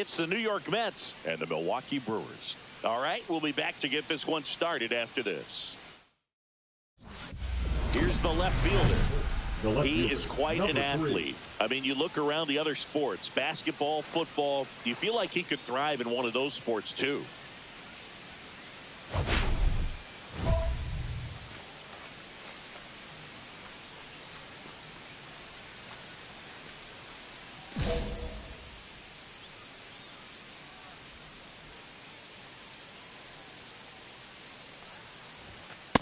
It's the New York Mets and the Milwaukee Brewers. All right, we'll be back to get this one started after this. Here's the left fielder. He is quite an athlete. I mean, you look around the other sports, basketball, football, you feel like he could thrive in one of those sports too.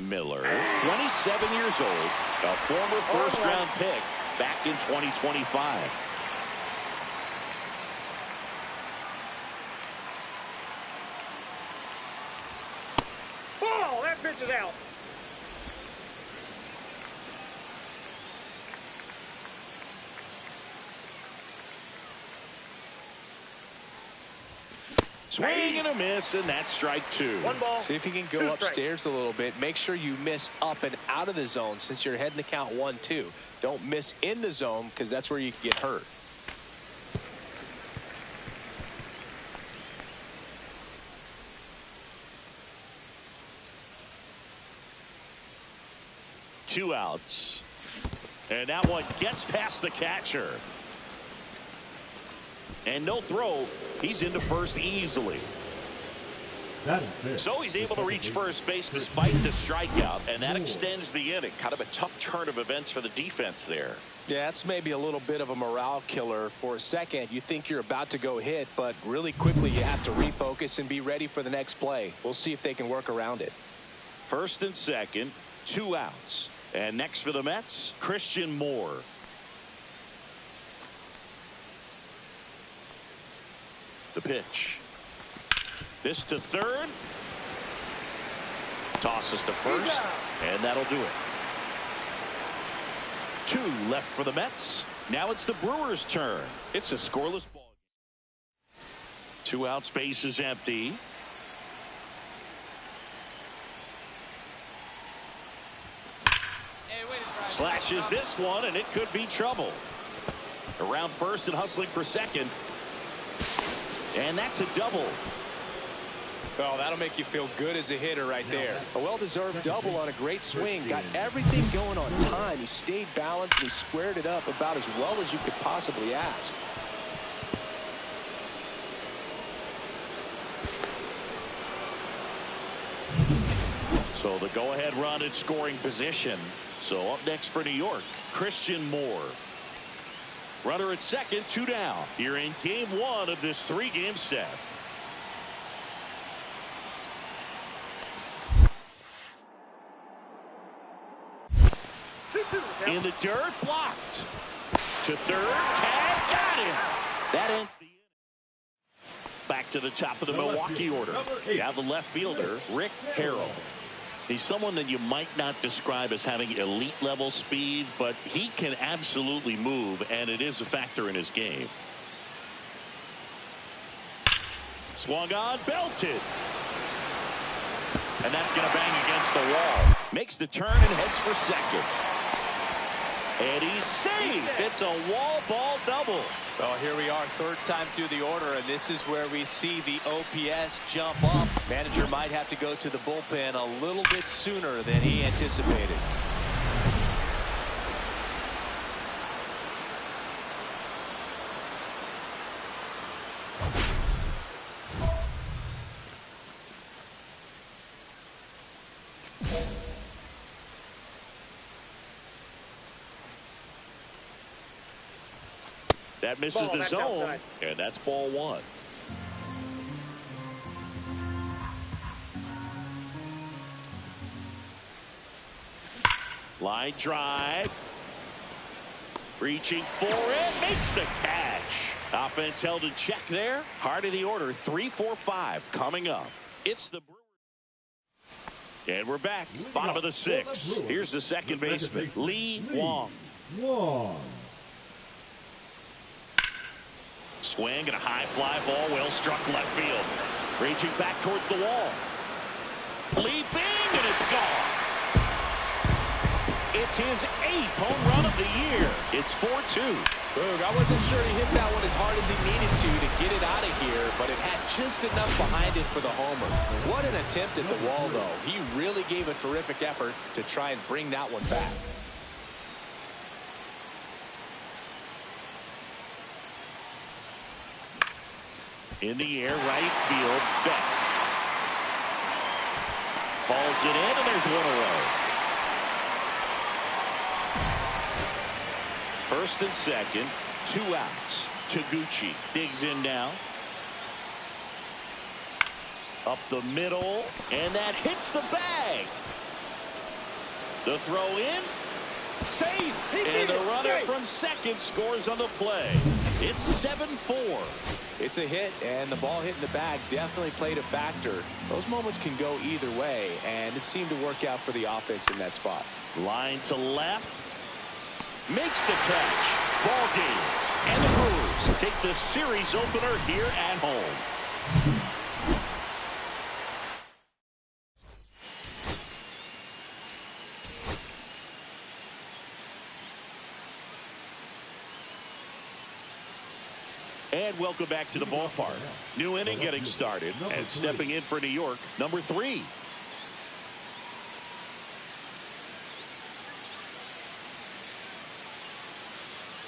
Miller, 27 years old, a former first-round pick back in 2025. Oh, that pitch is out. Swing and a miss, and that's strike two. One ball. See if you can go upstairs a little bit. Make sure you miss up and out of the zone since you're heading to count 1-2. Don't miss in the zone because that's where you can get hurt. Two outs. And that one gets past the catcher. And no throw. He's into first easily. So he's able to reach first base despite the strikeout, and that extends the inning. Kind of a tough turn of events for the defense there. Yeah, that's maybe a little bit of a morale killer. For a second, you think you're about to go hit, but really quickly you have to refocus and be ready for the next play. We'll see if they can work around it. First and second, two outs. And next for the Mets, Christian Moore. The pitch. This to third. Tosses to first, and that'll do it. Two left for the Mets. Now it's the Brewers' turn. It's a scoreless ball. Two outs, base is empty. Slashes this one, and it could be trouble. Around first and hustling for second. And that's a double. Well, that'll make you feel good as a hitter right there. A well-deserved double on a great swing. Got everything going on time. He stayed balanced and he squared it up about as well as you could possibly ask. So the go-ahead run in scoring position. So up next for New York, Christian Moore. Runner at second, two down. Here in game one of this three-game set. In the dirt, blocked. To third, tag, got him. That ends the inning. Back to the top of the Milwaukee order. Now the left fielder, Rick Harrell. He's someone that you might not describe as having elite level speed, but he can absolutely move, and it is a factor in his game. Swung on, belted. And that's going to bang against the wall. Makes the turn and heads for second. And he's safe. It's a wall ball double. Well, here we are, third time through the order, and this is where we see the OPS jump up. Manager might have to go to the bullpen a little bit sooner than he anticipated. That misses the zone, and that's ball one. Line drive. Reaching for it. Makes the catch. Offense held in check there. Heart of the order, 3-4-5 coming up. It's the Brewers. And we're back. Bottom of the sixth. Here's the second baseman, Lee Wong. Swing and a high fly ball, well struck left field. Reaching back towards the wall. Leaping, and it's gone. It's his 8th home run of the year. It's 4-2. Boog, I wasn't sure he hit that one as hard as he needed to get it out of here, but it had just enough behind it for the homer. What an attempt at the wall, though. He really gave a terrific effort to try and bring that one back. In the air, right field, Beck. Balls it in, and there's one away. First and second, 2 outs. Taguchi digs in now. Up the middle, and that hits the bag. The throw in. Safe. And the runner from second scores on the play. It's 7-4. It's a hit, and the ball hitting the bag definitely played a factor. Those moments can go either way, and it seemed to work out for the offense in that spot. Line to left. Makes the catch. Ball game. And the Brewers take the series opener here at home. And welcome back to the ballpark. New inning getting started, and stepping in for New York, number 3.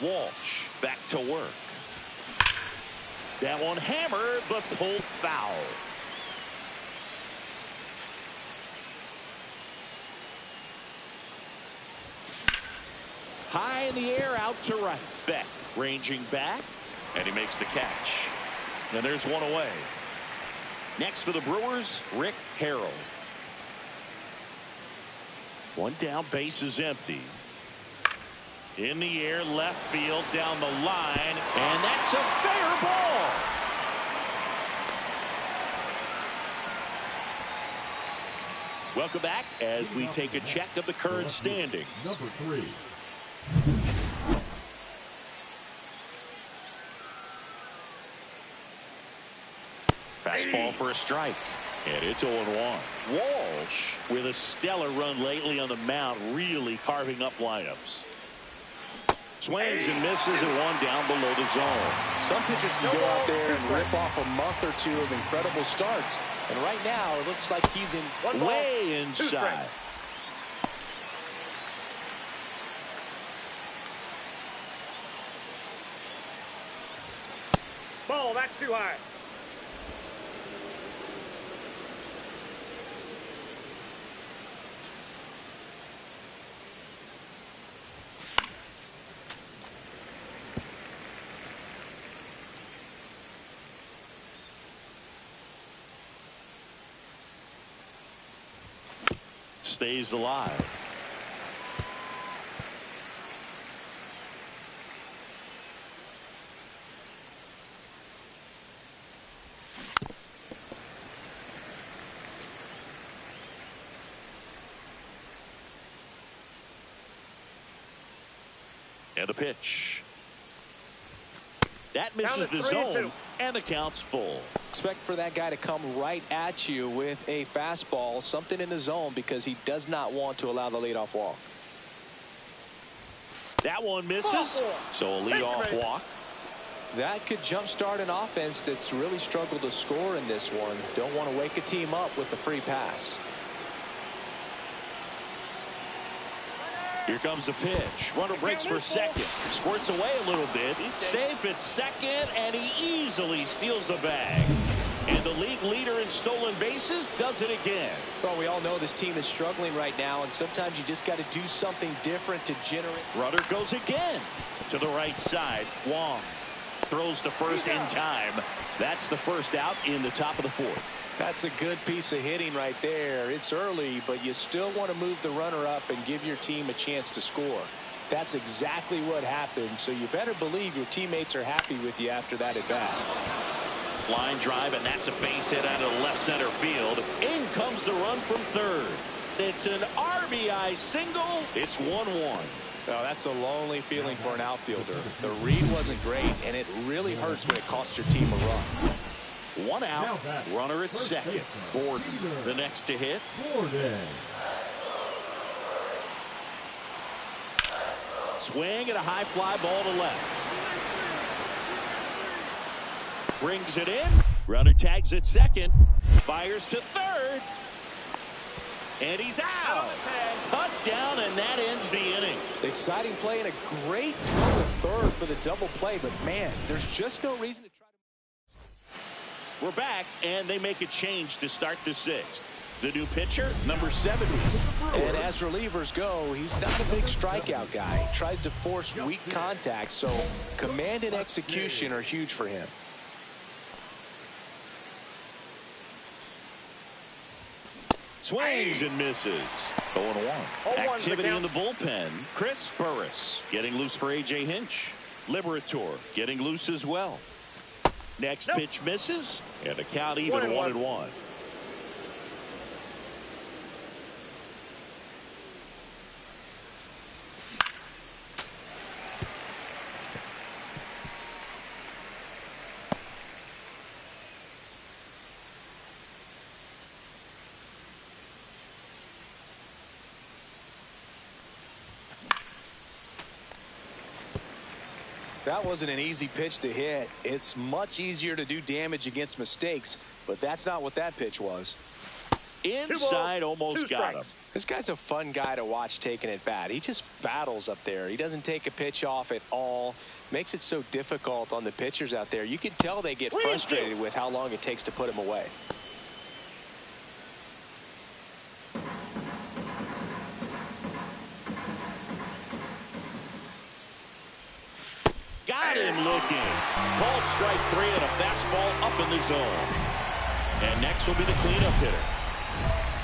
Walsh back to work. That one hammered, but pulled foul. High in the air, out to right. Beck ranging back. And he makes the catch. And there's one away. Next for the Brewers, Rick Harrell. One down, base is empty. In the air, left field, down the line. And that's a fair ball. Welcome back as we take a check of the current standings. Number 3. Fastball for a strike. And it's 0-1. Walsh, with a stellar run lately on the mound, really carving up lineups. Swings and misses, and one down below the zone. Some pitchers can go out there and rip off a month or two of incredible starts. And right now, it looks like he's in way inside. Ball, that's too high. Stays alive. And a pitch. That misses the zone, and the count's full. Expect for that guy to come right at you with a fastball, something in the zone, because he does not want to allow the leadoff walk. That one misses. So a leadoff walk. That could jumpstart an offense that's really struggled to score in this one. Don't want to wake a team up with the free pass. Here comes the pitch. Runner breaks for second. Squirts away a little bit. Safe at second, and he easily steals the bag. And the league leader in stolen bases does it again. Well, we all know this team is struggling right now, and sometimes you just got to do something different to generate. Runner goes again to the right side. Wong throws to first in time. That's the first out in the top of the fourth. That's a good piece of hitting right there. It's early, but you still want to move the runner up and give your team a chance to score. That's exactly what happened, so you better believe your teammates are happy with you after that at bat. Line drive, and that's a base hit out of left center field. In comes the run from third. It's an RBI single. It's 1-1. Oh, that's a lonely feeling for an outfielder. The read wasn't great, and it really hurts when it costs your team a run. One out, runner at second. Borden, the next to hit. Swing and a high fly ball to left. Brings it in. Runner tags at second. Fires to third. And he's out. Cut down, and that ends the inning. Exciting play and a great throw to third for the double play, but man, there's just no reason to try to. We're back, and they make a change to start the sixth. The new pitcher, number 70. And as relievers go, he's not a big strikeout guy. He tries to force weak contact, so command and execution are huge for him. Swings and misses. 0-1. Activity in the bullpen. Chris Burris getting loose for A.J. Hinch. Liberator getting loose as well. Next pitch misses, and a count even 1-1. That wasn't an easy pitch to hit. It's much easier to do damage against mistakes, but that's not what that pitch was. Inside, almost got him. This guy's a fun guy to watch taking at bat. He just battles up there. He doesn't take a pitch off at all. Makes it so difficult on the pitchers out there. You can tell they get frustrated with how long it takes to put him away. Got him looking. Called strike three and a fastball up in the zone. And next will be the cleanup hitter.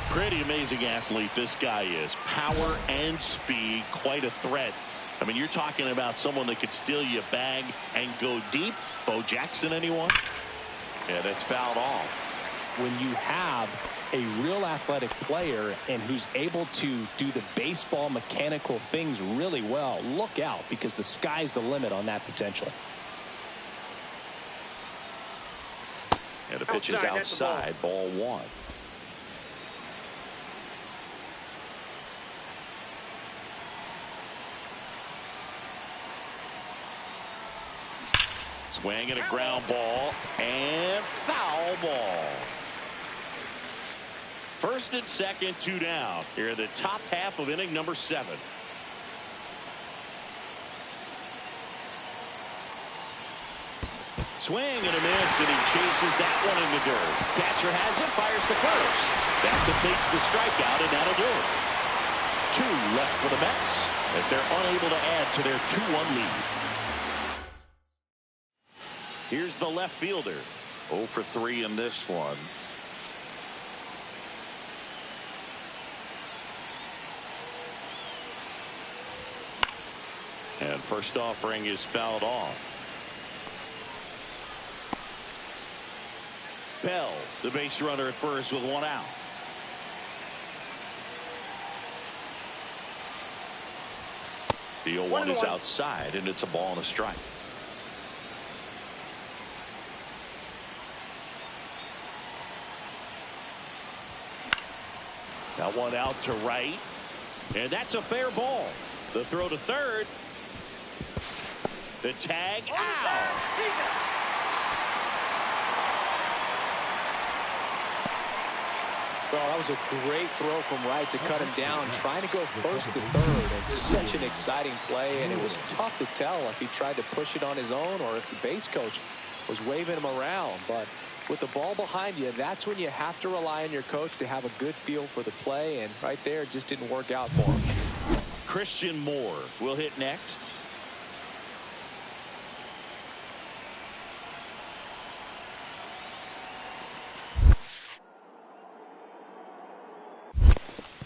Pretty amazing athlete this guy is. Power and speed, quite a threat. I mean, you're talking about someone that could steal you a bag and go deep. Bo Jackson, anyone? Yeah, that's fouled off. When you have a real athletic player and who's able to do the baseball mechanical things really well, look out, because the sky's the limit on that potential. And the pitch is outside, ball one. Swing and a ground ball, and foul ball. First and second, two down. Here in the top half of inning number 7. Swing and a miss, and he chases that one in the dirt. Catcher has it, fires to first. That completes the strikeout, and that'll do it. 2 left for the Mets as they're unable to add to their 2-1 lead. Here's the left fielder. 0 for 3 in this one. And first offering is fouled off. Bell, the base runner at first with 1 out. The 0-1 is outside, and it's a ball and a strike. Now 1 out to right, and that's a fair ball. The throw to third, The tag out. Well, that was a great throw from right to cut him down, trying to go first to third. It's such an exciting play, and it was tough to tell if he tried to push it on his own or if the base coach was waving him around. But with the ball behind you, that's when you have to rely on your coach to have a good feel for the play, and right there, it just didn't work out for him. Christian Moore will hit next.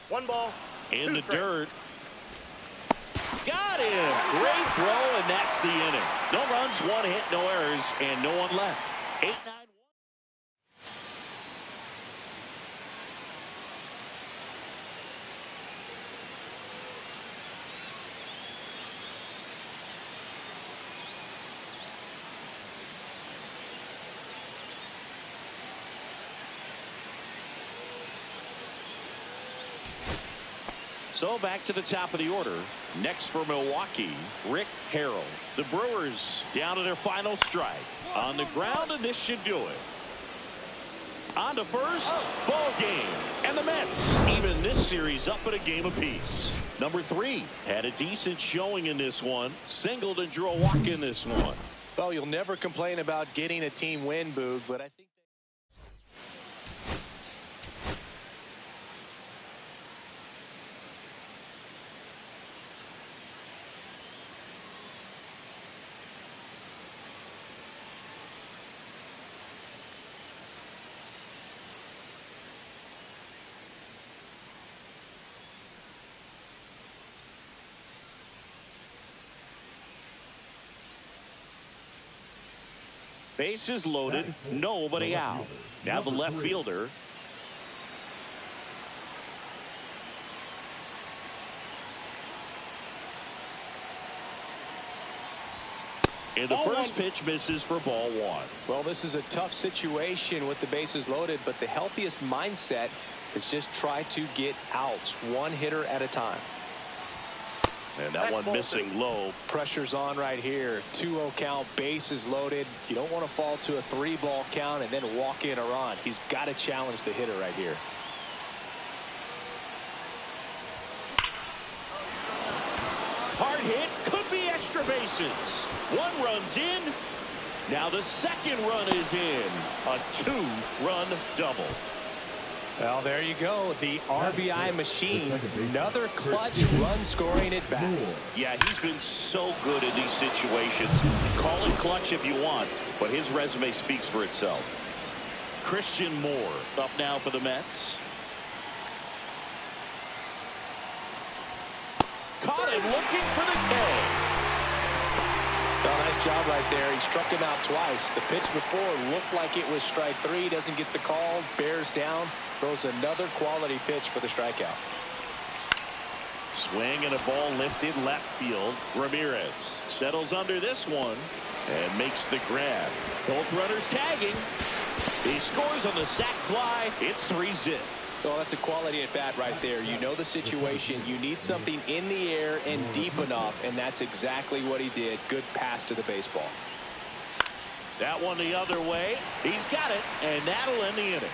One ball. In the dirt. Got him. Great throw, and that's the inning. No runs, one hit, no errors, and no one left. 8-9. So back to the top of the order. Next for Milwaukee, Rick Harrell. The Brewers down to their final strike. On the ground, and this should do it. On to first, ball game. And the Mets even this series up at a game apiece. Number 3 had a decent showing in this one. Singled and drew a walk in this one. Well, you'll never complain about getting a team win, Boog, but I think bases loaded, nobody out. Now the left fielder. And the first pitch misses for ball 1. Well, this is a tough situation with the bases loaded, but the healthiest mindset is just try to get outs, one hitter at a time. And that one missing low. Pressure's on right here. 2-0 count, bases loaded. You don't want to fall to a 3-ball count and then walk in a run. He's got to challenge the hitter right here. Hard hit, could be extra bases. 1 run's in. Now the second run is in. A 2-run double. Well, there you go. The RBI machine. Another clutch run scoring at bat. Yeah, he's been so good in these situations. Call it clutch if you want, but his resume speaks for itself. Christian Moore up now for the Mets. Caught him looking for the K. Well, nice job right there. He struck him out twice. The pitch before looked like it was strike 3. Doesn't get the call. Bears down. Throws another quality pitch for the strikeout. Swing and a ball lifted left field. Ramirez settles under this one and makes the grab. Both runners tagging. He scores on the sac fly. It's 3-zip. Well, that's a quality at bat right there. You know the situation. You need something in the air and deep enough, and that's exactly what he did. Good pass to the baseball. That one the other way. He's got it, and that'll end the inning.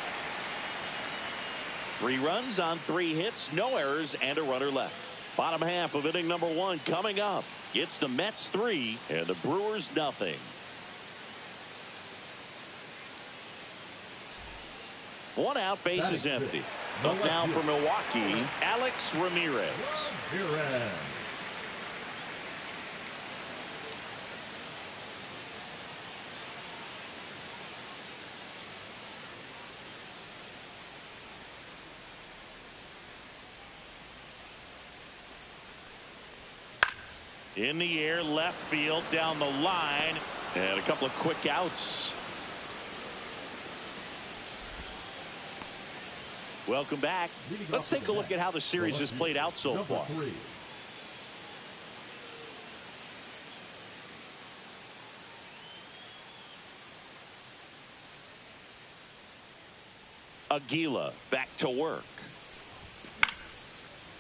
3 runs on 3 hits, no errors, and a runner left. Bottom half of inning number 1 coming up. It's the Mets 3 and the Brewers nothing. One out, base is empty. Up now for Milwaukee, Alex Ramirez. In the air, left field, down the line, and a couple of quick outs. Welcome back. Let's take a look at how the series has played out so far. Aguila back to work.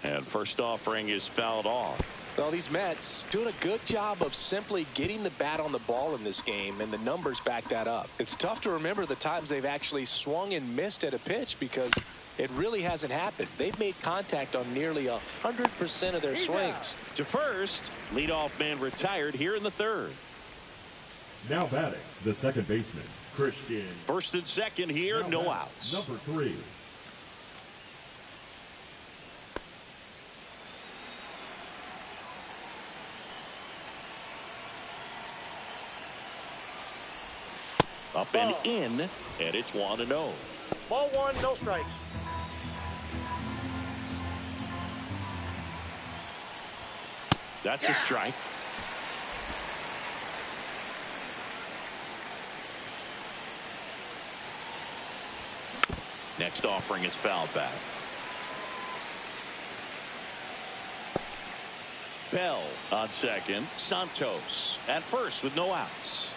And first offering is fouled off. Well, these Mets doing a good job of simply getting the bat on the ball in this game, and the numbers back that up. It's tough to remember the times they've actually swung and missed at a pitch because it really hasn't happened. They've made contact on nearly 100% of their swings. To first, leadoff man retired here in the third. Now batting, the second baseman, Christian. First and second here, no outs. Number 3. Up and in, and it's 1-0. Ball 1, no strikes. That's a strike. Next offering is fouled back. Bell on second. Santos at first with no outs.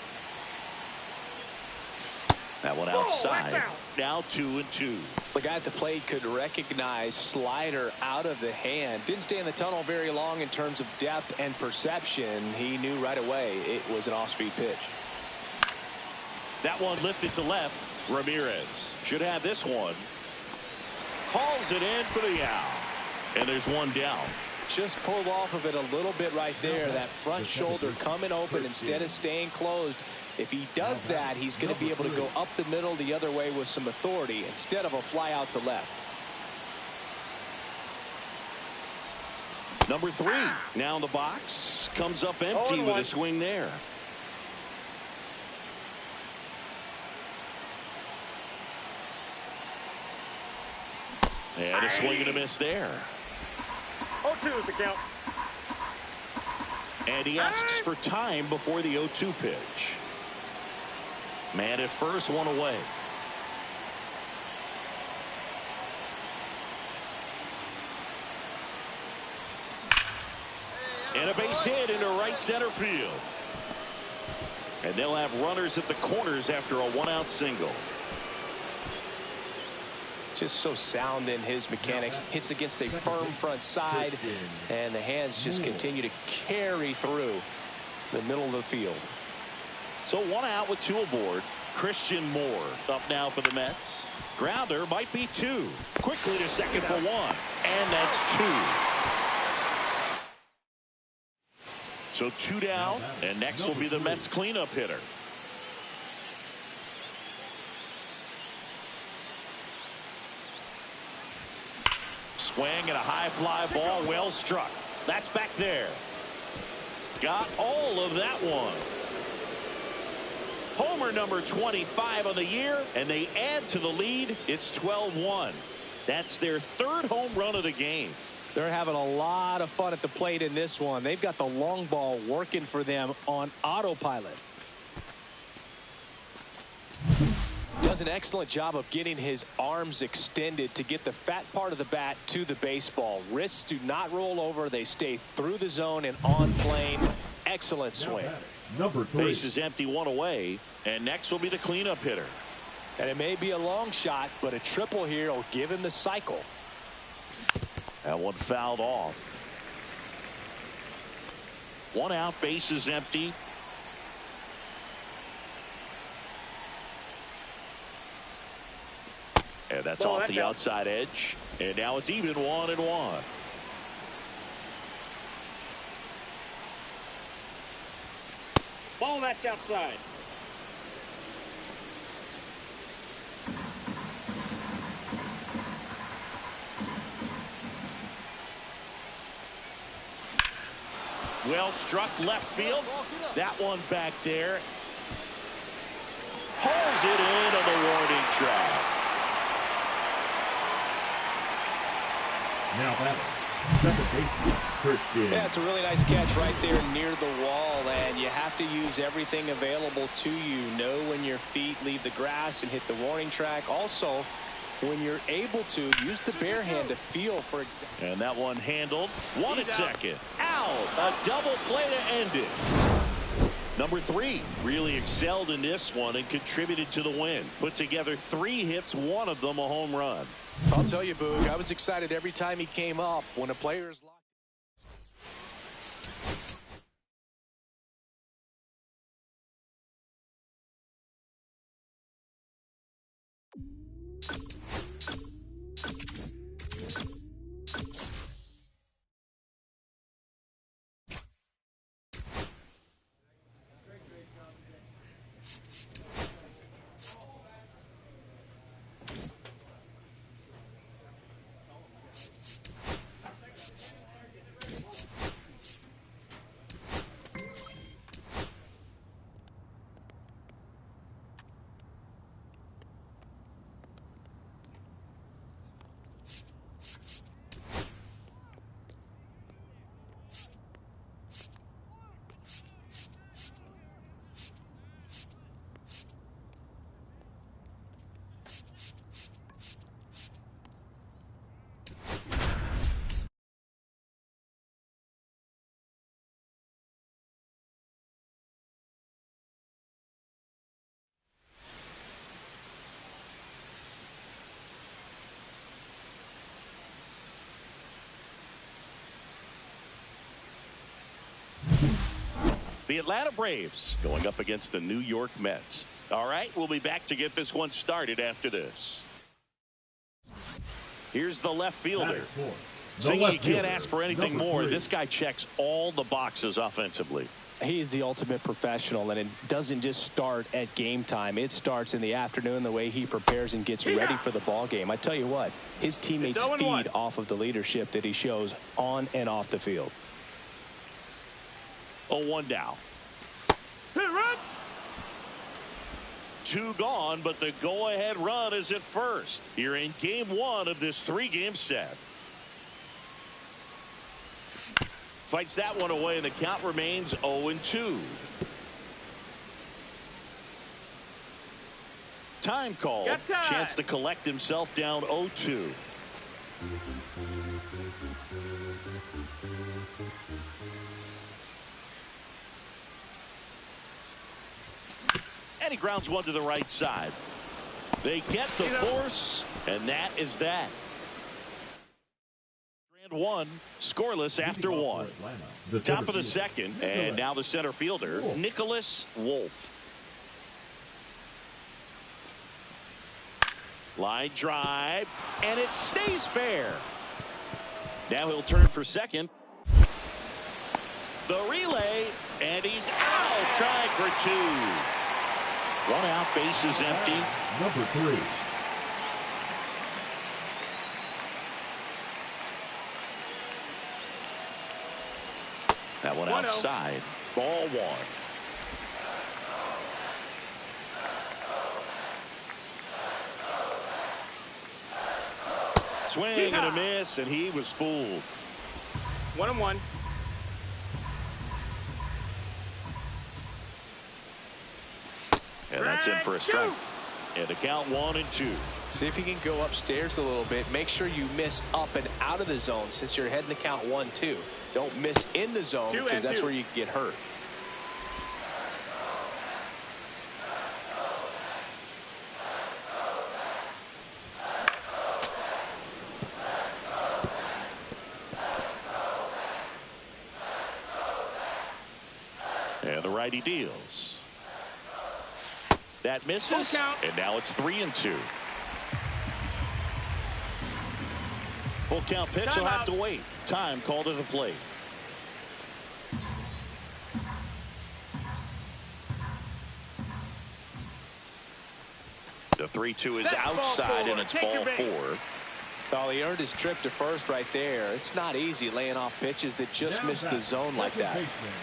That one outside. Now 2-2. The guy at the plate could recognize slider out of the hand. Didn't stay in the tunnel very long in terms of depth and perception. He knew right away it was an off-speed pitch. That one lifted to left. Ramirez should have this one. Hauls it in for the out. And there's one down. Just pulled off of it a little bit right there. That front shoulder coming open instead of staying closed. If he does that, he's going to be able to go up the middle the other way with some authority instead of a fly out to left. Number 3 now in the box. Comes up empty with a swing there. And a swing and a miss there. 0-2 is the count. And he asks for time before the 0-2 pitch. Man at first, one away. And a base hit into right center field. And they'll have runners at the corners after a one-out single. Just so sound in his mechanics. Hits against a firm front side, and the hands just continue to carry through the middle of the field. So one out with 2 aboard. Christian Moore up now for the Mets. Grounder might be 2. Quickly to second for 1. And that's 2. So 2 down, and next will be the Mets cleanup hitter. Swing and a high fly ball, well struck. That's back there. Got all of that one. Homer number 25 on the year, and they add to the lead. It's 12-1. That's their 3rd home run of the game. They're having a lot of fun at the plate in this one. They've got the long ball working for them on autopilot. Does an excellent job of getting his arms extended to get the fat part of the bat to the baseball. Wrists do not roll over. They stay through the zone and on plane. Excellent swing. Number 3. Base is empty, 1 away, and next will be the cleanup hitter. And it may be a long shot, but a triple here will give him the cycle. That one fouled off. 1 out, base is empty. And that's off the outside edge. And now it's even 1-1. Ball that's outside. Well struck left field. That one back there. Hauls it in on the warning track. Now batting, second baseman, Christian. Yeah, it's a really nice catch right there near the wall, and you have to use everything available to you. Know when your feet leave the grass and hit the warning track. Also, when you're able to, use the bare hand to feel for example. And that one handled. 1 at second. Out. A double play to end it. Number 3 really excelled in this one and contributed to the win. Put together 3 hits, 1 of them a home run. I'll tell you, Boog, I was excited every time he came up when a player's locked. The Atlanta Braves going up against the New York Mets. All right, we'll be back to get this one started after this. Here's the left fielder. Saying you can't ask for anything more. This guy checks all the boxes offensively. He's the ultimate professional, and it doesn't just start at game time. It starts in the afternoon, the way he prepares and gets ready for the ball game. I tell you what, his teammates feed off of the leadership that he shows on and off the field. 0-1 down. Hit it, run. 2 gone, but the go-ahead run is at first here in game 1 of this 3-game set. Fights that one away, and the count remains 0-2. Time call. Chance to collect himself down 0-2. And he grounds one to the right side. They get the force, and that is that. Strand 1, scoreless after 1. Top of the second, and now the center fielder, Nicholas Wolf. Line drive, and it stays fair. Now he'll turn for second. The relay, and he's out, trying for 2. 1 out, bases empty. Number 3. That one outside. Ball 1. Swing and a miss, and he was fooled. 1-1. And that's in for a strike. And the count 1-2. See if you can go upstairs a little bit. Make sure you miss up and out of the zone since you're heading to count 1-2. Don't miss in the zone because that's where you can get hurt. And the righty deals. That misses, and now it's 3-2. Full count pitch, he'll have to wait. Time called to the plate. The 3-2 is outside, and it's ball 4. Well, he earned his trip to first right there. It's not easy laying off pitches that just miss the zone like that.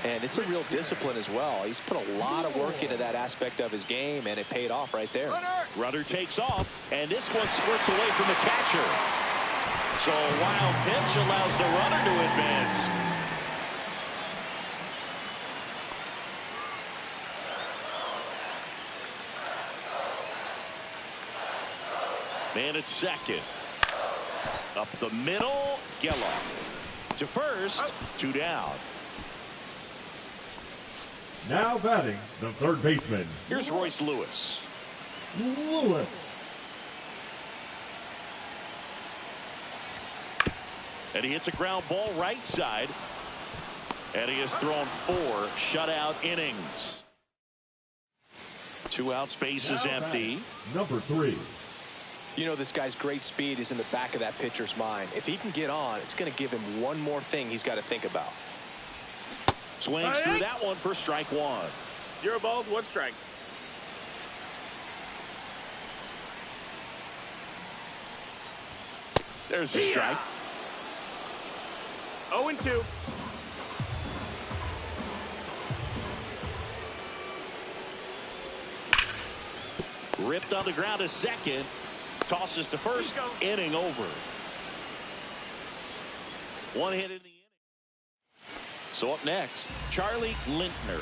And it's a real discipline as well. He's put a lot of work into that aspect of his game, and it paid off right there. Runner takes off, and this one squirts away from the catcher. So a wild pitch allows the runner to advance. Man at second. Up the middle, Geloff. To first, 2 down. Now batting, the third baseman. Here's Royce Lewis. And he hits a ground ball right side. And he has thrown 4 shutout innings. 2 outs, bases empty. Number 3. You know, this guy's great speed is in the back of that pitcher's mind. If he can get on, it's going to give him one more thing he's got to think about. Swings through that one for strike 1. 0 balls, 1 strike. There's the strike. 0-2. Ripped on the ground to second. Tosses to first. Inning over. 1 hit in the inning. So up next, Charlie Lintner.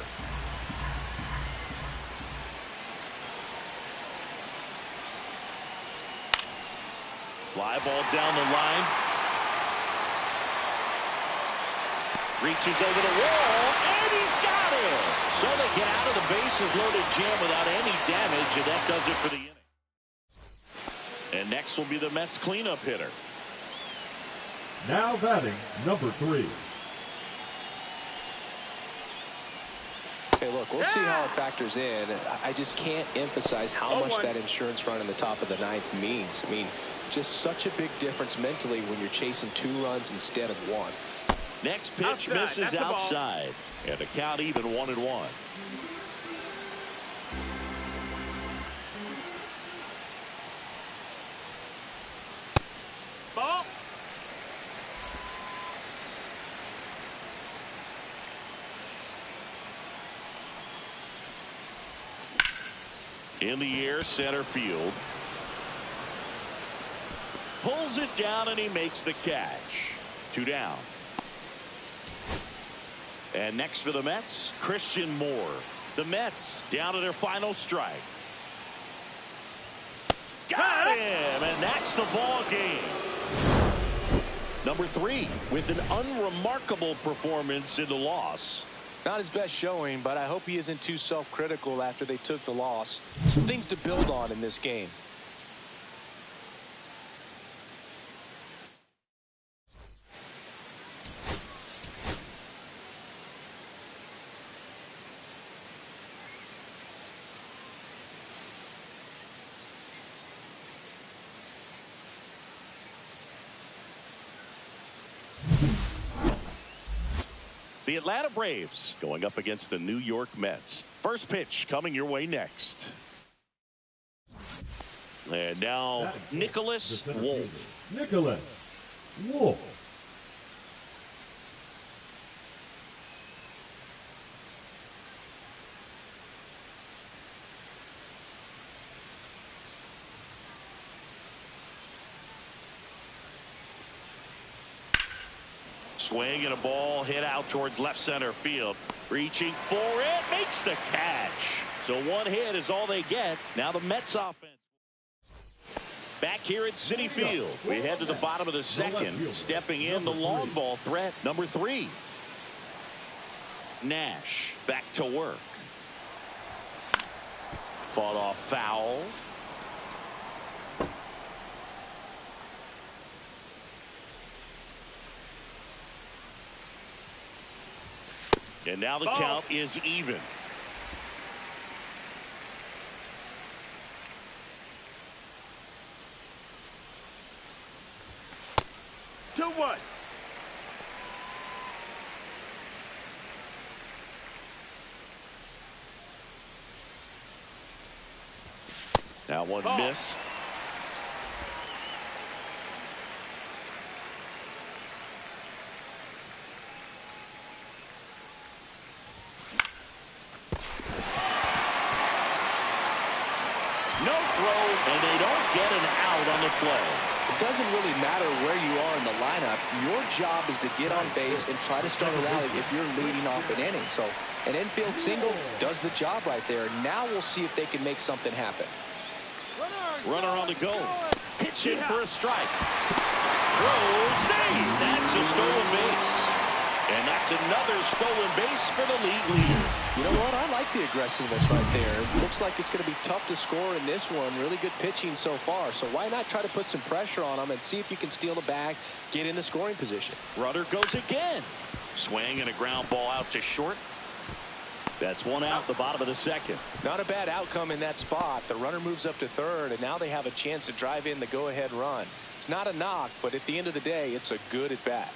Fly ball down the line. Reaches over the wall, and he's got it. So they get out of the bases loaded jam without any damage, and that does it for the inning. And next will be the Mets cleanup hitter. Now batting, number 3. Hey, look, we'll see how it factors in. I just can't emphasize how much that insurance run in the top of the ninth means. I mean, just such a big difference mentally when you're chasing 2 runs instead of 1. Next pitch misses outside. And the count even 1-1. Ball. In the air, center field. Pulls it down and he makes the catch. 2 down. And next for the Mets, Christian Moore. The Mets down to their final strike. Got him, and that's the ball game. Number 3 with an unremarkable performance in the loss. Not his best showing, but I hope he isn't too self-critical after they took the loss. Some things to build on in this game. The Atlanta Braves going up against the New York Mets. First pitch coming your way next. And now Nicholas Wolf. Nicholas Wolf. Swing and a ball hit out towards left center field. Reaching for it, makes the catch. So 1 hit is all they get. Now the Mets offense. Back here at Citi Field, we head to the bottom of the second. Stepping in the long ball threat, number 3. Nash back to work. Fought off foul. And now the count is even. To what? Now one missed. No throw, and they don't get an out on the play. It doesn't really matter where you are in the lineup. Your job is to get on base and try to start a rally if you're leading off an inning. So an infield single does the job right there. Now we'll see if they can make something happen. Runner on the go. Pitching for a strike. Throw, save. That's a stolen base. And that's another stolen base for the league leader. You know what? I like the aggressiveness right there. It looks like it's going to be tough to score in this one. Really good pitching so far. So why not try to put some pressure on them and see if you can steal the bag, get in the scoring position. Runner goes again. Swing and a ground ball out to short. That's 1 out the bottom of the second. Not a bad outcome in that spot. The runner moves up to third, and now they have a chance to drive in the go-ahead run. It's not a knock, but at the end of the day, it's a good at-bat.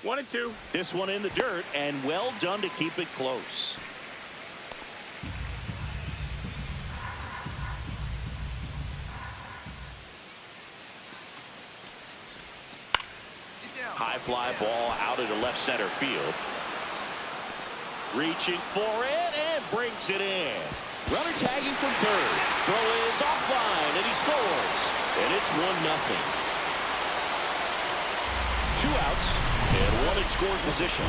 One and two. This one in the dirt, and well done to keep it close. High fly ball out into left center field. Reaching for it and brings it in. Runner tagging from third. Throw is offline and he scores. And it's 1-0. 2 outs and 1 in scoring position.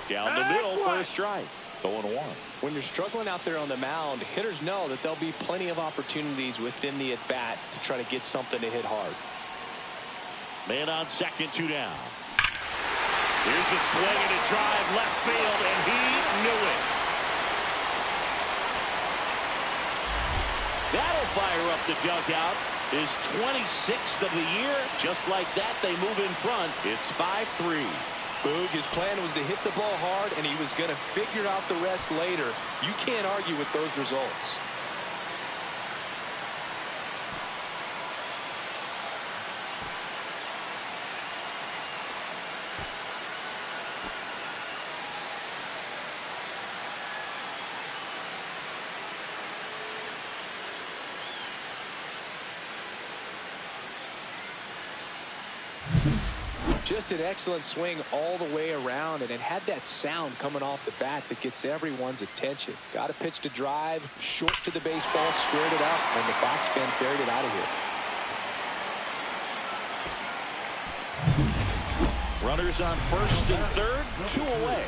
Down the middle for a strike. 0-1. When you're struggling out there on the mound, hitters know that there'll be plenty of opportunities within the at-bat to try to get something to hit hard. Man on second, 2 down. Here's a swing and a drive left field, and he knew it. That'll fire up the dugout. His 26th of the year. Just like that, they move in front. It's 5-3. Boog, his plan was to hit the ball hard, and he was going to figure out the rest later. You can't argue with those results. Just an excellent swing all the way around, and it had that sound coming off the bat that gets everyone's attention. Got a pitch to drive, short to the baseball, squared it up, and the backspin carried it out of here. Runners on first and third, 2 away.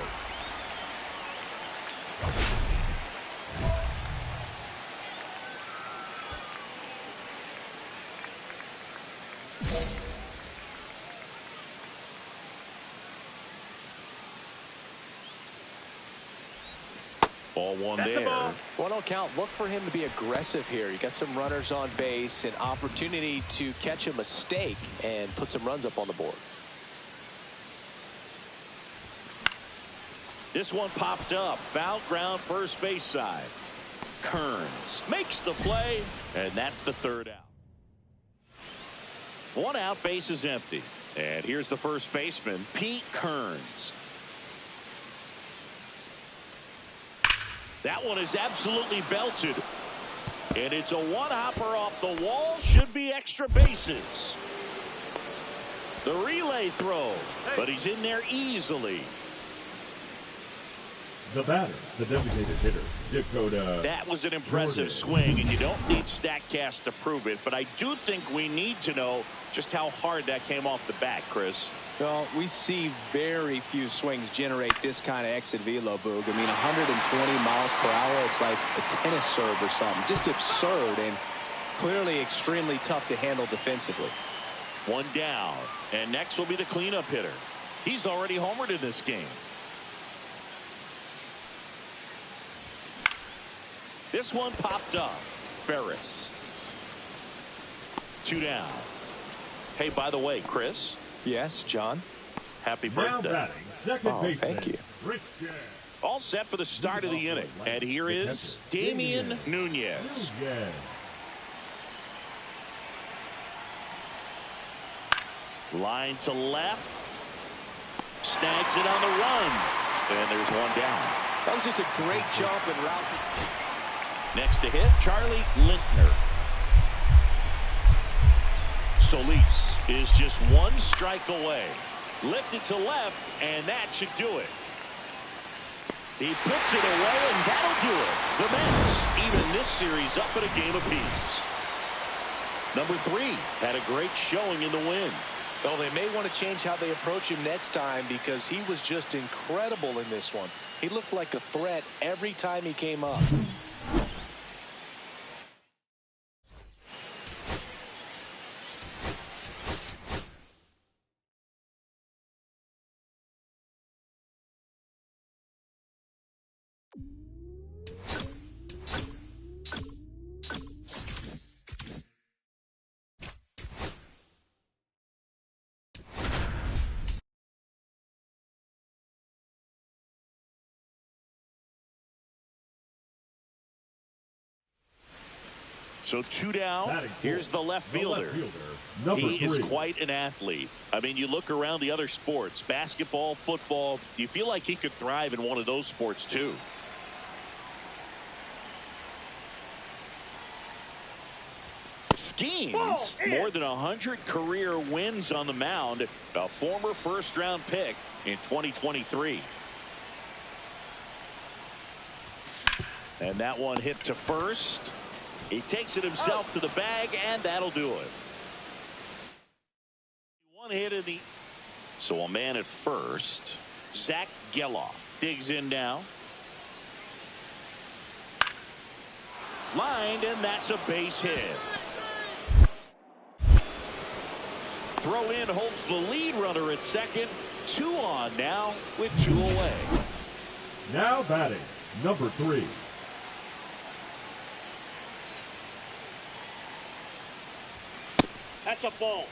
Ball one That's there. ball. 1-0 count. Look for him to be aggressive here. You got some runners on base, an opportunity to catch a mistake and put some runs up on the board. This one popped up. Foul ground, first base side. Kearns makes the play, and that's the third out. 1 out, base is empty. And here's the first baseman, Pete Kearns. That one is absolutely belted. And it's a one-hopper off the wall. Should be extra bases. The relay throw, but he's in there easily. The batter, the designated hitter, Dakota. That was an impressive Jordan. swing, and you don't need StatCast to prove it, but I do think we need to know just how hard that came off the bat, Chris. Well, we see very few swings generate this kind of exit velo, Boog. I mean, 120 miles per hour. It's like a tennis serve or something. Just absurd and clearly extremely tough to handle defensively. 1 down, and next will be the cleanup hitter. He's already homered in this game. This one popped up. Ferris. 2 down. Hey, by the way, Chris. Yes, John. Happy Now birthday. batting, second baseman. Thank you. Richard. All set for the start of the inning. And here is Damian Nunez. Yeah. Line to left. Snags it on the run. And there's 1 down. That was just a great jump and route. Next to hit, Charlie Lintner. Solis is just 1 strike away. Lifted to left, and that should do it. He puts it away, and that'll do it. The Mets even this series up at a game apiece. Number 3 had a great showing in the win. Well, they may want to change how they approach him next time because he was just incredible in this one. He looked like a threat every time he came up. So 2 down. Here's the left fielder. He is quite an athlete. I mean, you look around the other sports, basketball, football, you feel like he could thrive in one of those sports too. Skeens, more than 100 career wins on the mound, a former first-round pick in 2023. And that one hit to first. He takes it himself to the bag, and that'll do it. 1 hit in the... So a man at first. Zach Geloff digs in now. Lined, and that's a base hit. throw in holds the lead runner at second. 2 on now with 2 away. Now batting, number 3. That's a ball.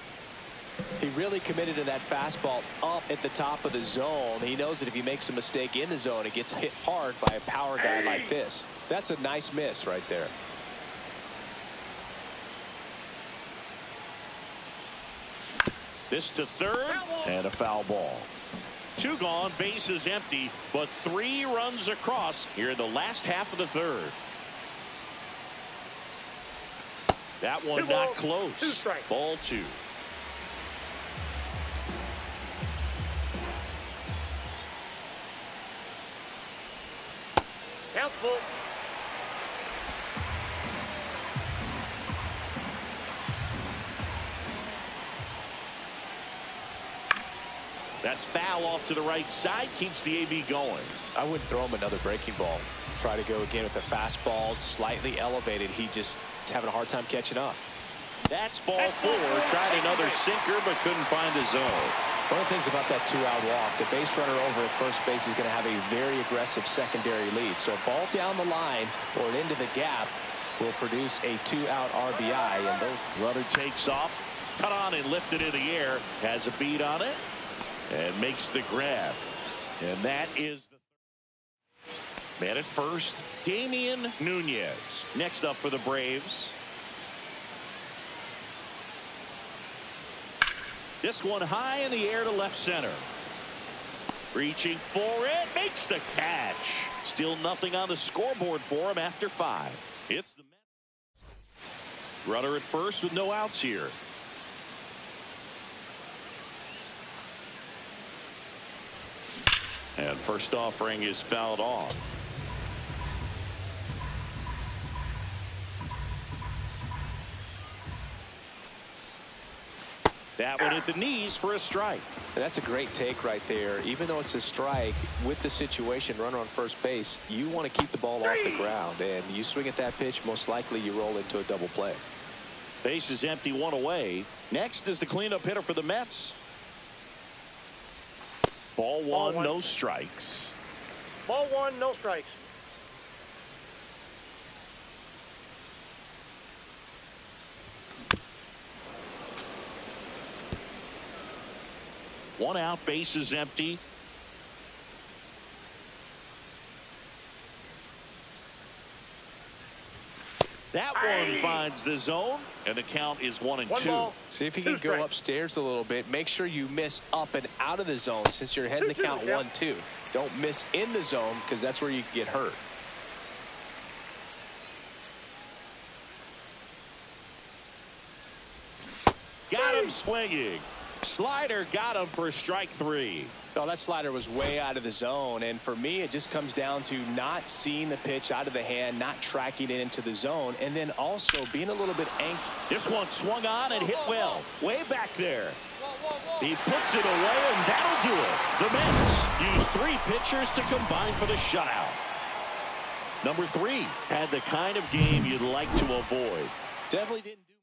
He really committed to that fastball up at the top of the zone. He knows that if he makes a mistake in the zone, it gets hit hard by a power guy like this. That's a nice miss right there. This to third, and a foul ball. 2 gone, bases empty, but 3 runs across here in the last half of the third. That one not close. 2 strikes. Ball 2. Count's full. That's foul off to the right side, keeps the AB going. I wouldn't throw him another breaking ball. Try to go again with the fastball, slightly elevated. He just is having a hard time catching up. That's ball 4. Tried another sinker, but couldn't find the zone. One of the things about that 2-out walk, the base runner over at first base is going to have a very aggressive secondary lead. So a ball down the line or into the gap will produce a 2-out RBI. And those runner takes off, cut on and lifted in the air, has a beat on it, and makes the grab. And that is the man at first, Damian Nunez. Next up for the Braves. This one high in the air to left center. Reaching for it, makes the catch. Still nothing on the scoreboard for him after 5. It's the Mets. Runner at first with no outs here. And first offering is fouled off. That one at the knees for a strike. And that's a great take right there. Even though it's a strike, with the situation, runner on first base, you want to keep the ball off the ground. And you swing at that pitch, most likely you roll into a double play. Base is empty, 1 away. Next is the cleanup hitter for the Mets. Ball 1, no strikes. Ball 1, no strikes. One out, base is empty. That one finds the zone, and the count is 1-2. See if you can go upstairs a little bit. Make sure you miss up and out of the zone since you're heading the count 1-2. Don't miss in the zone because that's where you can get hurt. Got him swinging. Slider got him for strike 3. Well, that slider was way out of the zone, and for me, it just comes down to not seeing the pitch out of the hand, not tracking it into the zone, and then also being a little bit anxious. This one swung on and hit well, way back there. He puts it away, and that'll do it. The Mets use 3 pitchers to combine for the shutout. Number 3 had the kind of game you'd like to avoid. Definitely didn't do.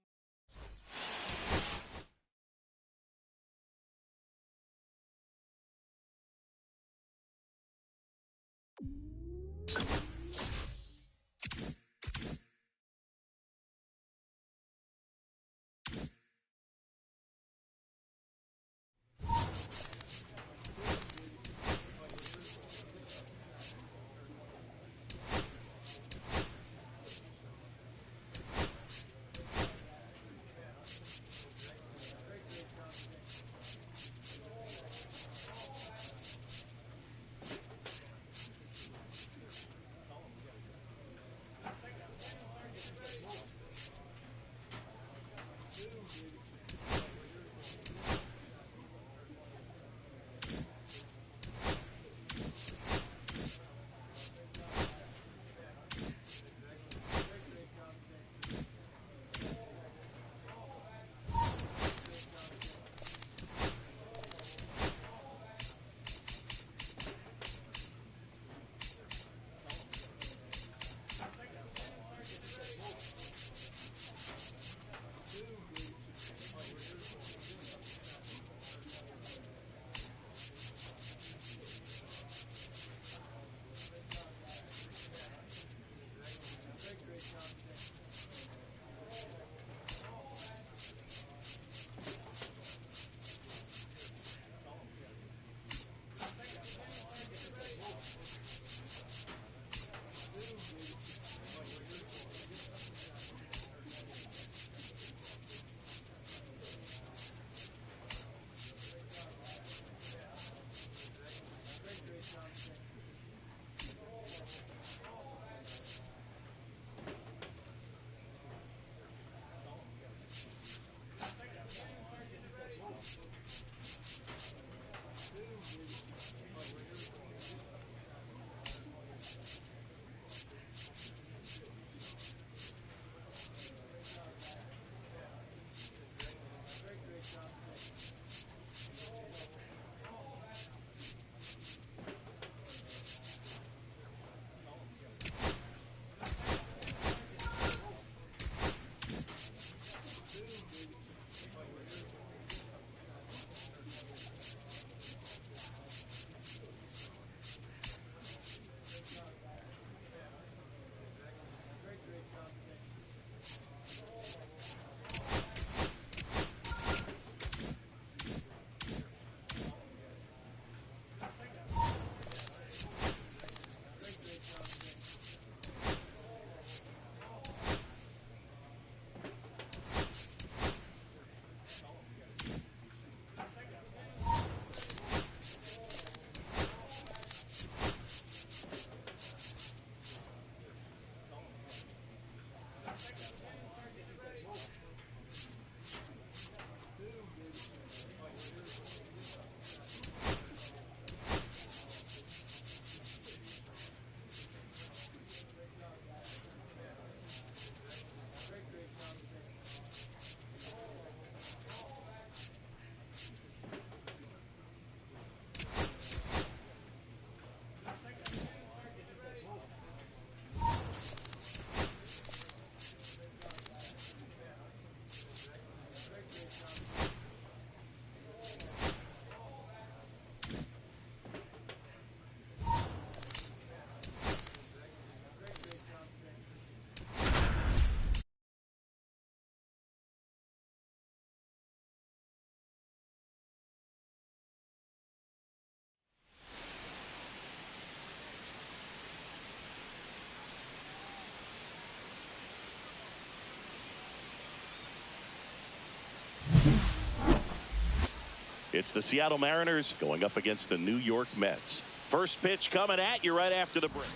It's the Seattle Mariners going up against the New York Mets. First pitch coming at you right after the break.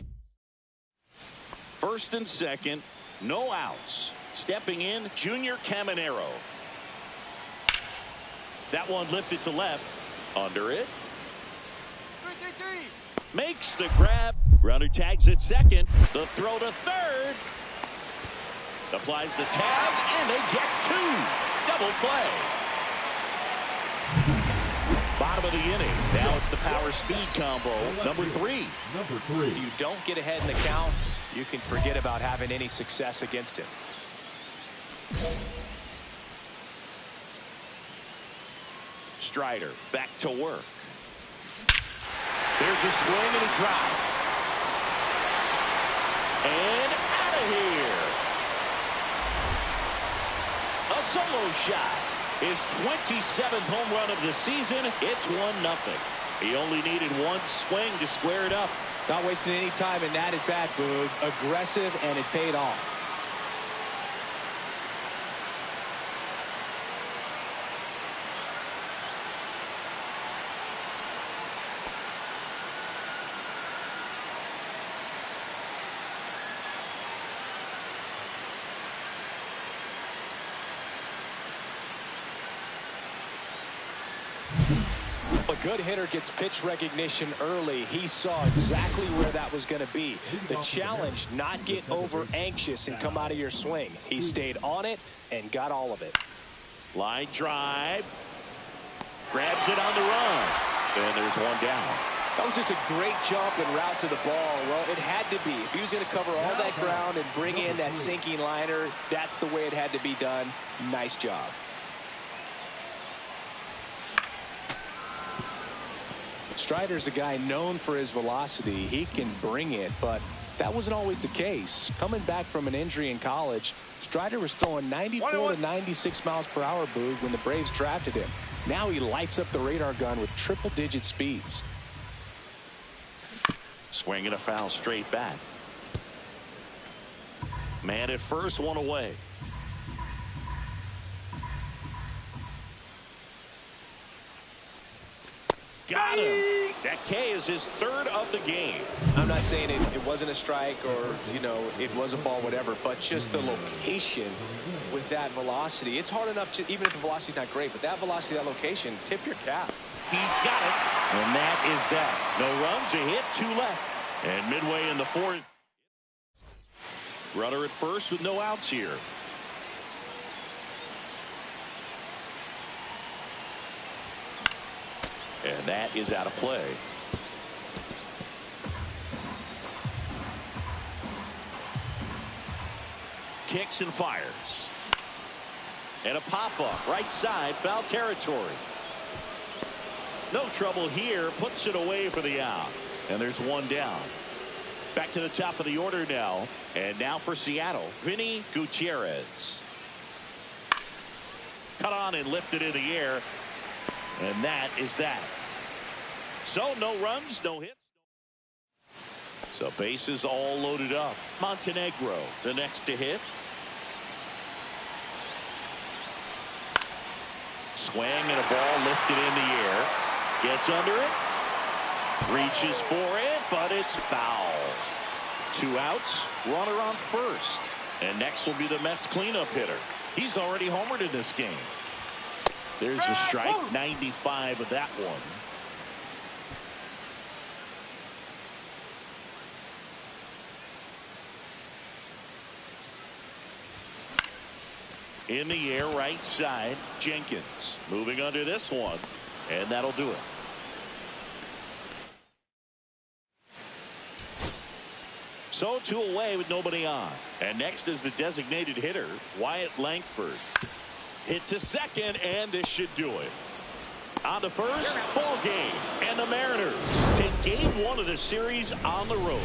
First and second, no outs. Stepping in, Junior Caminero. That one lifted to left. Under it. Makes the grab. Runner tags at second. The throw to third. Applies the tag, and they get two. Double play. Bottom of the inning. Now it's the power speed combo. Number three. If you don't get ahead in the count, you can forget about having any success against him. Strider back to work. There's a swing and a drive. And out of here. A solo shot. His 27th home run of the season. It's 1-0. He only needed one swing to square it up. Not wasting any time in that at bat, Boog. Aggressive, and it paid off. A good hitter gets pitch recognition early. He saw exactly where that was going to be. The challenge, not get over anxious and come out of your swing. He stayed on it and got all of it. Line drive. Grabs it on the run. And there's one down. That was just a great jump and route to the ball. Well, it had to be. If he was going to cover all that ground and bring in that sinking liner, that's the way it had to be done. Nice job. Strider's a guy known for his velocity. He can bring it, but that wasn't always the case. Coming back from an injury in college, Strider was throwing 94 to 96 miles per hour, Boog, when the Braves drafted him. Now he lights up the radar gun with triple-digit speeds. Swing and a foul straight back. Man at first, one away. Got him. That K is his third of the game. I'm not saying it wasn't a strike or, you know, it was a ball, whatever, but just the location with that velocity. It's hard enough to, even if the velocity's not great, but that velocity, that location, tip your cap. He's got it. And that is that. No runs, a hit, two left. And midway in the fourth. Runner at first with no outs here. And that is out of play. Kicks and fires. And a pop-up right side, foul territory. No trouble here, puts it away for the out. And there's one down. Back to the top of the order now. And now for Seattle, Vinny Gutierrez. Cut on and lifted in the air. And that is that. So no runs, no hits. So bases all loaded up. Montenegro, the next to hit. Swing and a ball lifted in the air. Gets under it. Reaches for it, but it's foul. Two outs, runner on first. And next will be the Mets cleanup hitter. He's already homered in this game. There's a strike, 95 of that one. In the air, right side, Jenkins. Moving under this one, and that'll do it. So two away with nobody on. And next is the designated hitter, Wyatt Langford. Hit to second, and this should do it. On to first, ball game. And the Mariners take game one of the series on the road.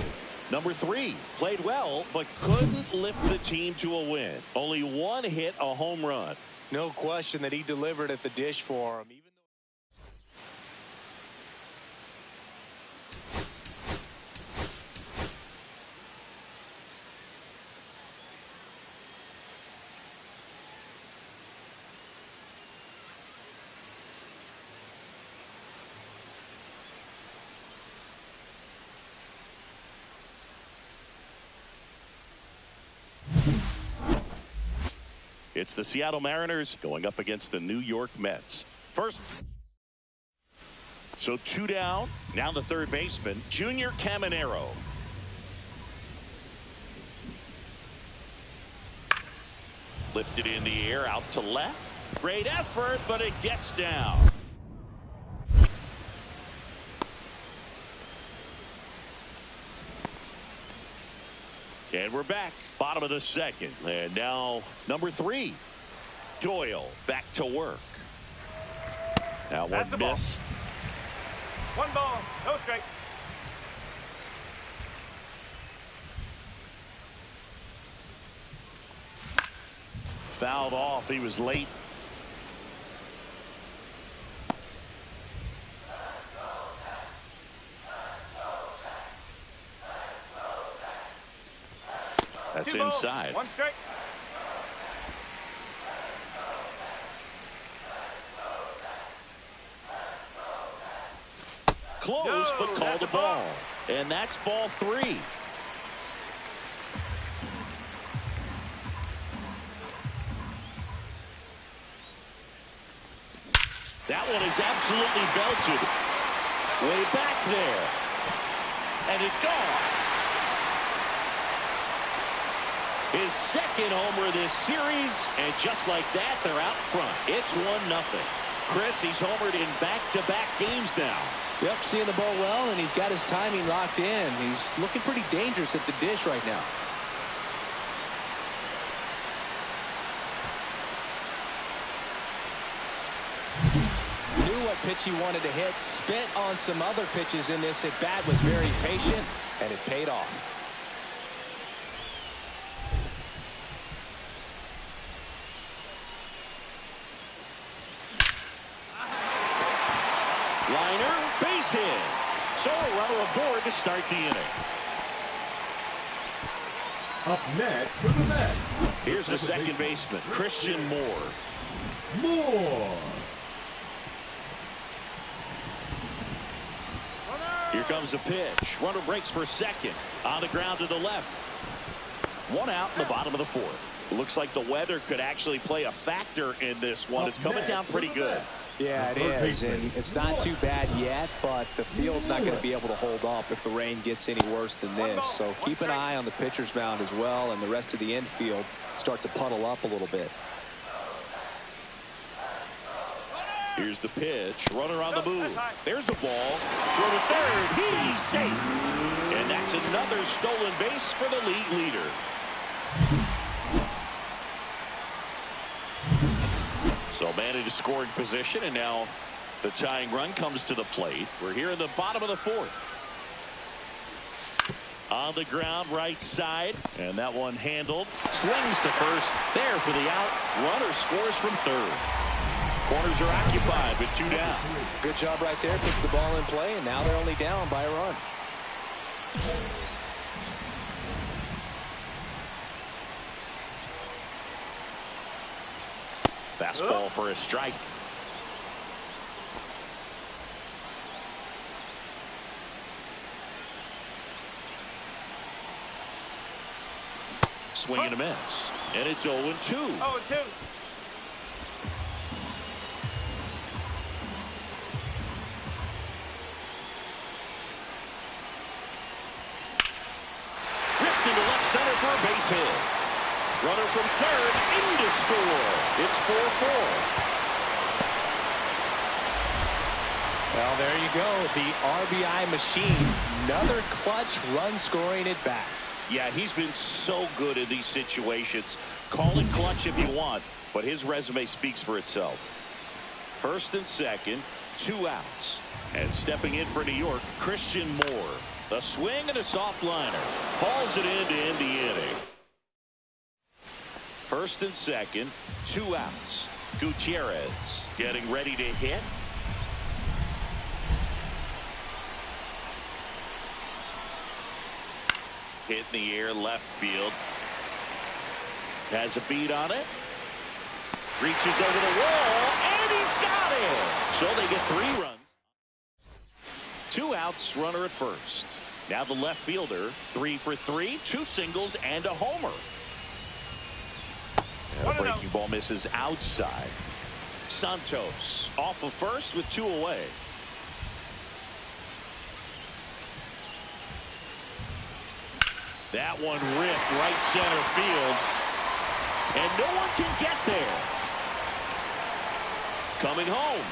Number 3 played well, but couldn't lift the team to a win. Only one hit, a home run. No question that he delivered at the dish for him. It's the Seattle Mariners going up against the New York Mets. First. So 2 down. Now the third baseman, Junior Caminero. Lifted in the air out to left. Great effort, but it gets down. And we're back. Bottom of the second. And now number 3. Doyle back to work. Now one missed. One ball, no strike. Fouled off. He was late. That's inside. One strike. Close, but called a ball. And that's ball 3. That one is absolutely belted. Way back there. And it's gone. His second homer of this series, and just like that, they're out front. It's 1-0. Chris, he's homered in back-to-back games now. Yep, seeing the ball well, and he's got his timing locked in. He's looking pretty dangerous at the dish right now. Knew what pitch he wanted to hit, spent on some other pitches in this at-bat, was very patient, and it paid off. Liner, base hit. So a runner aboard to start the inning. Up next for the Mets. Here's the second baseman, Christian Moore. Here comes the pitch. Runner breaks for second. On the ground to the left. 1 out in the bottom of the 4th. Looks like the weather could actually play a factor in this one. It's coming down pretty good. Yeah, it is, and it's not too bad yet, but the field's not going to be able to hold up if the rain gets any worse than this. So keep an eye on the pitcher's mound as well, and the rest of the infield start to puddle up a little bit. Here's the pitch. Runner on the move. There's the ball. Throw to third. He's safe. And that's another stolen base for the league leader. So man into scoring position, and now the tying run comes to the plate. We're here in the bottom of the 4th. On the ground, right side, and that one handled. Slings to first. There for the out. Runner scores from third. Corners are occupied with 2 down. Good job right there. Puts the ball in play, and now they're only down by a run. Fastball for a strike. Swing and a miss. And it's 0-2. 0-2. Ripped into left center for a base hit. Runner from third in to score. It's 4-4. Well, there you go. The RBI machine. Another clutch run scoring at bat. Yeah, he's been so good in these situations. Call it clutch if you want, but his resume speaks for itself. First and second, 2 outs. And stepping in for New York, Christian Moore. A swing and a soft liner. Hauls it in to end the inning. First and second, 2 outs. Gutierrez getting ready to hit. Hit in the air, left field. Has a beat on it. Reaches over the wall, and he's got it. So they get 3 runs. 2 outs, runner at first. Now the left fielder, 3 for 3, 2 singles and a homer. And Breaking ball misses outside. Santos off of first with 2 away. That one ripped right center field. And no one can get there. Coming home.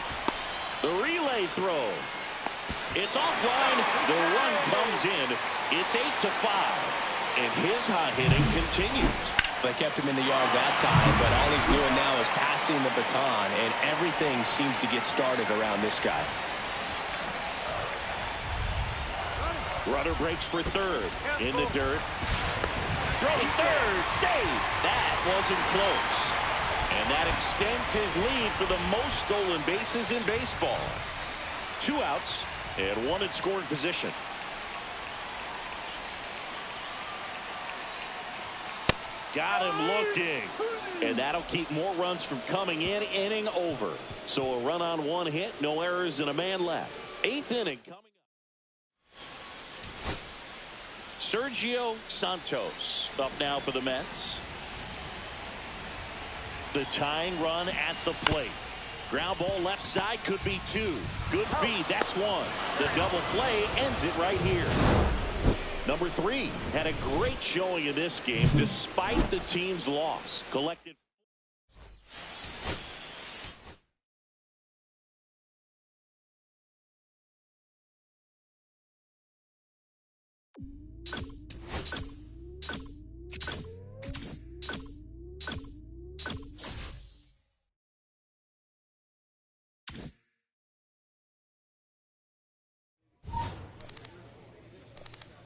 The relay throw. It's offline. The run comes in. It's 8-5. And his hot hitting continues. They kept him in the yard that time, but all he's doing now is passing the baton, and everything seems to get started around this guy. Runner breaks for third. In the dirt. Throwing third. Save. That wasn't close. And that extends his lead for the most stolen bases in baseball. 2 outs and 1 in scoring position. Got him looking. And that'll keep more runs from coming in. Inning over. So a run on 1 hit. No errors and a man left. 8th inning coming up. Sergio Santos up now for the Mets. The tying run at the plate. Ground ball left side, could be 2. Good feed, that's 1. The double play ends it right here. Number 3 had a great showing in this game despite the team's loss. Collected